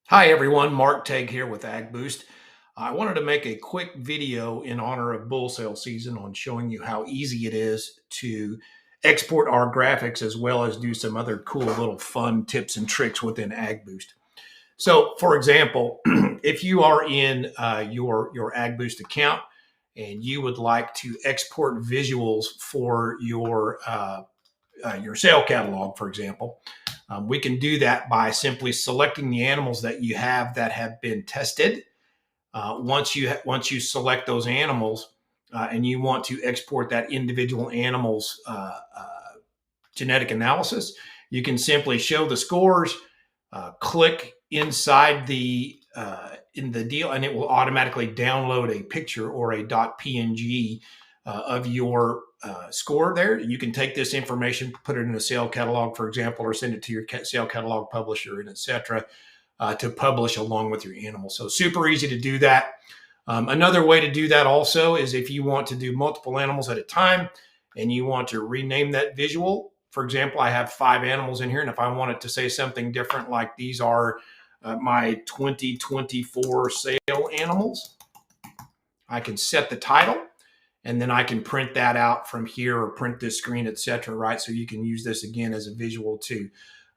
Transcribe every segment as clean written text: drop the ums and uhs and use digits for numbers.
Hi everyone, Mark Tag here with AgBoost. I wanted to make a quick video in honor of bull sale season on showing you how easy it is to export our graphics as well as do some other cool little fun tips and tricks within AgBoost. So for example, if you are in your AgBoost account and you would like to export visuals for your sale catalog, for example, we can do that by simply selecting the animals that you have that have been tested. Once you select those animals and you want to export that individual animal's genetic analysis, you can simply show the scores, click inside in the deal, and it will automatically download a picture or a .png of your score there. You can take this information, put it in a sale catalog, for example, or send it to your sale catalog publisher, and etc. To publish along with your animal. So super easy to do that. Another way to do that also is if you want to do multiple animals at a time and you want to rename that visual. For example, I have 5 animals in here, and if I wanted to say something different, like these are my 2024 sale animals, I can set the title, and then I can print that out from here or print this screen, etc. Right? So you can use this again as a visual to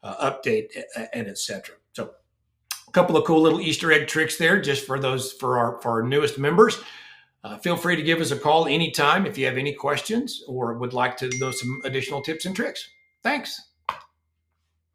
update and etc. So a couple of cool little Easter egg tricks there just for our newest members. Feel free to give us a call anytime if you have any questions or would like to know some additional tips and tricks. Thanks.